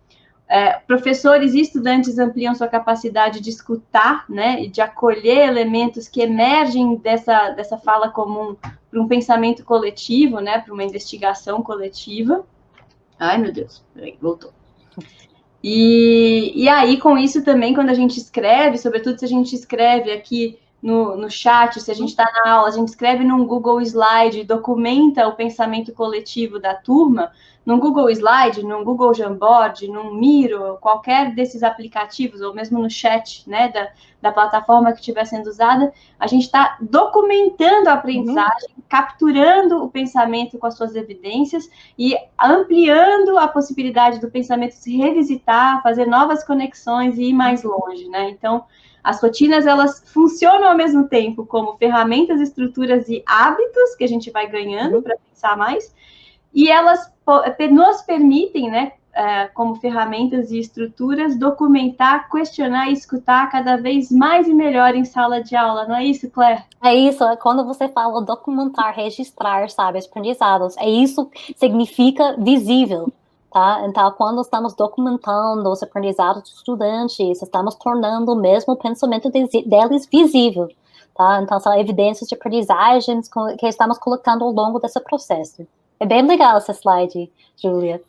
Professores e estudantes ampliam sua capacidade de escutar, né, e de acolher elementos que emergem dessa fala comum para um pensamento coletivo, né, para uma investigação coletiva. Ai, meu Deus, peraí, voltou. E aí, com isso também, quando a gente escreve, sobretudo se a gente escreve aqui no chat, se a gente está na aula, a gente escreve num Google Slide, documenta o pensamento coletivo da turma, num Google Slide, num Google Jamboard, num Miro, qualquer desses aplicativos, ou mesmo no chat, né, da plataforma que estiver sendo usada, a gente está documentando a aprendizagem, capturando o pensamento com as suas evidências e ampliando a possibilidade do pensamento se revisitar, fazer novas conexões e ir mais longe, né? Então, as rotinas, elas funcionam ao mesmo tempo como ferramentas, estruturas e hábitos que a gente vai ganhando para pensar mais, e elas nos permitem, né, como ferramentas e estruturas, documentar, questionar e escutar cada vez mais e melhor em sala de aula, não é isso, Claire? É isso, quando você fala documentar, registrar, sabe, aprendizados, é isso que significa visível. Tá? Então, quando estamos documentando os aprendizados dos estudantes, estamos tornando o mesmo pensamento deles visível. Tá? Então, são evidências de aprendizagens que estamos colocando ao longo desse processo. É bem legal essa slide, Júlia.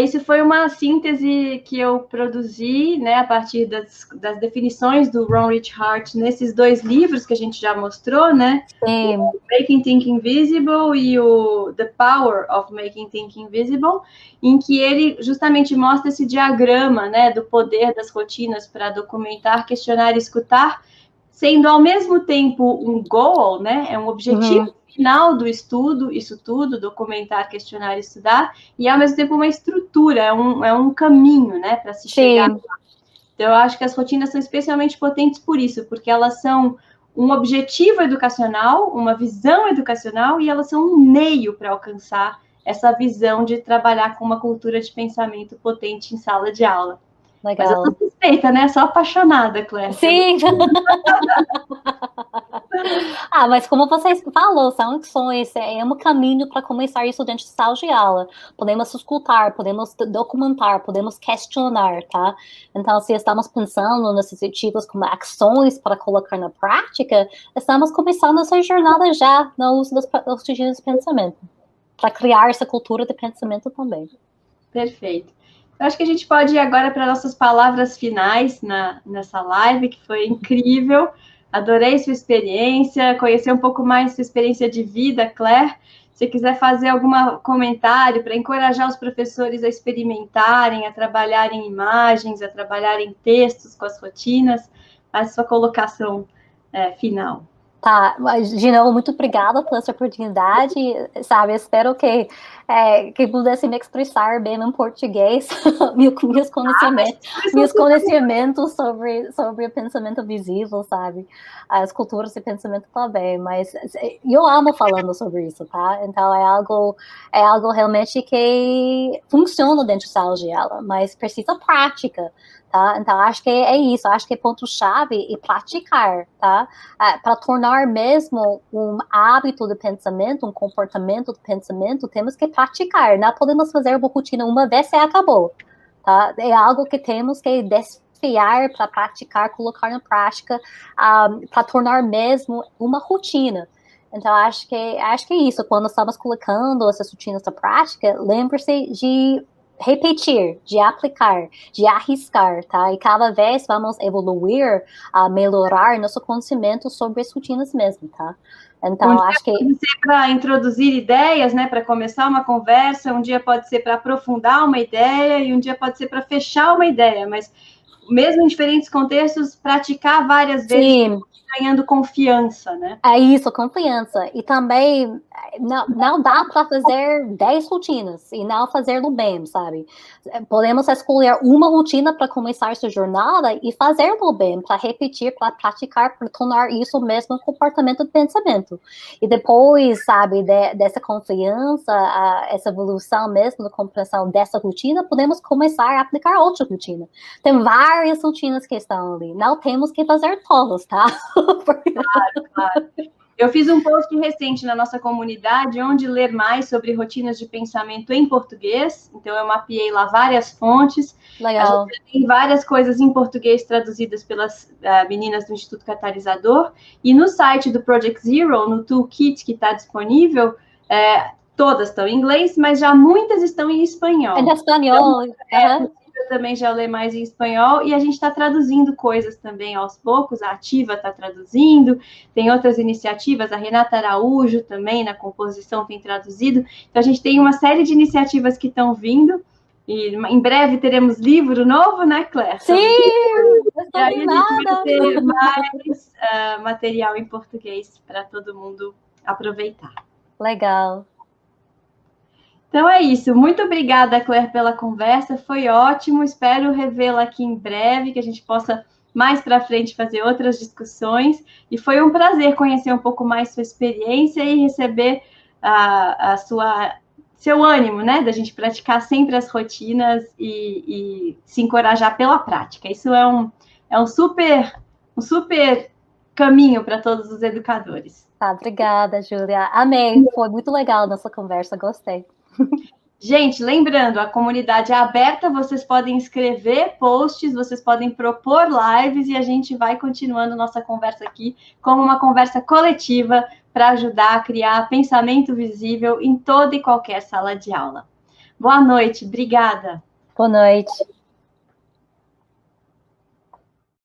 Isso foi uma síntese que eu produzi, né, a partir das definições do Ron Ritchhart nesses 2 livros que a gente já mostrou, né? Sim. O Making Thinking Visible e o The Power of Making Thinking Visible, em que ele justamente mostra esse diagrama, né, do poder das rotinas para documentar, questionar e escutar, sendo ao mesmo tempo um goal, né, é um objetivo final do estudo, isso tudo, documentar, questionar, estudar, e ao mesmo tempo uma estrutura, é um caminho, né, para se chegar lá. Então, eu acho que as rotinas são especialmente potentes por isso, porque elas são um objetivo educacional, uma visão educacional, e elas são um meio para alcançar essa visão de trabalhar com uma cultura de pensamento potente em sala de aula. Legal. Mas eu tô suspeita, né? Sou apaixonada, Claire. Sim! Mas como vocês falou, são lições, é um caminho para começar isso dentro de sala de aula. Podemos escutar, podemos documentar, podemos questionar, tá? Então, se estamos pensando nesses objetivos como ações para colocar na prática, estamos começando essa jornada já no uso dos rotinas de pensamento, para criar essa cultura de pensamento também. Perfeito. Eu acho que a gente pode ir agora para nossas palavras finais nessa live, que foi incrível. Adorei sua experiência, conhecer um pouco mais sua experiência de vida, Claire. Se quiser fazer algum comentário para encorajar os professores a experimentarem, a trabalharem imagens, a trabalharem textos com as rotinas, faz sua colocação final. Tá, de novo, muito obrigada pela sua oportunidade, sabe, espero que pudesse me expressar bem em português, meus conhecimentos sobre o pensamento visível, sabe, as culturas de pensamento também, mas eu amo falando sobre isso, tá, então é algo realmente que funciona dentro da sala de aula, mas precisa prática. Tá? Então, acho que é isso, acho que é ponto-chave e praticar, tá? Para tornar mesmo um hábito de pensamento, um comportamento de pensamento, temos que praticar, não podemos fazer uma rotina uma vez e acabou, tá? É algo que temos que desfiar para praticar, colocar na prática, para tornar mesmo uma rotina. Então, acho que é isso, quando estamos colocando essas rotinas na prática, lembre-se de repetir, de aplicar, de arriscar, tá? E cada vez vamos evoluir, melhorar nosso conhecimento sobre as rotinas mesmo, tá? Então, acho que... pode ser para introduzir ideias, né? Para começar uma conversa, um dia pode ser para aprofundar uma ideia e um dia pode ser para fechar uma ideia, mas mesmo em diferentes contextos, praticar várias vezes, ganhando confiança, né? É isso, confiança. E também não dá para fazer 10 rotinas e não fazê-lo bem, sabe? Podemos escolher uma rotina para começar essa jornada e fazê-lo bem, para repetir, para praticar, para tornar isso mesmo um comportamento de pensamento. E depois, sabe, dessa confiança, essa evolução mesmo da compreensão dessa rotina, podemos começar a aplicar outra rotina. Tem várias rotinas que estão ali. Não temos que fazer todas, tá? Claro. Eu fiz um post recente na nossa comunidade onde ler mais sobre rotinas de pensamento em português. Então, eu mapeei lá várias fontes. Legal. A gente tem várias coisas em português traduzidas pelas meninas do Instituto Catalisador. E no site do Project Zero, no Toolkit que está disponível, todas estão em inglês, mas já muitas estão em espanhol. Em espanhol. Então, eu também já leio mais em espanhol, e a gente está traduzindo coisas também aos poucos, a Ativa está traduzindo, tem outras iniciativas, a Renata Araújo também, na composição, tem traduzido, então a gente tem uma série de iniciativas que estão vindo, e em breve teremos livro novo, né, Claire? Sim! E aí a gente vai ter mais material em português para todo mundo aproveitar. Legal. Então é isso. Muito obrigada, Claire, pela conversa. Foi ótimo. Espero revê-la aqui em breve, que a gente possa mais para frente fazer outras discussões. E foi um prazer conhecer um pouco mais sua experiência e receber seu ânimo, né, da gente praticar sempre as rotinas e se encorajar pela prática. Isso é um super caminho para todos os educadores. Tá, obrigada, Júlia. Amei. Foi muito legal a nossa conversa, gostei. Gente, lembrando, a comunidade é aberta, vocês podem escrever posts, vocês podem propor lives e a gente vai continuando nossa conversa aqui como uma conversa coletiva para ajudar a criar pensamento visível em toda e qualquer sala de aula. Boa noite, obrigada. Boa noite.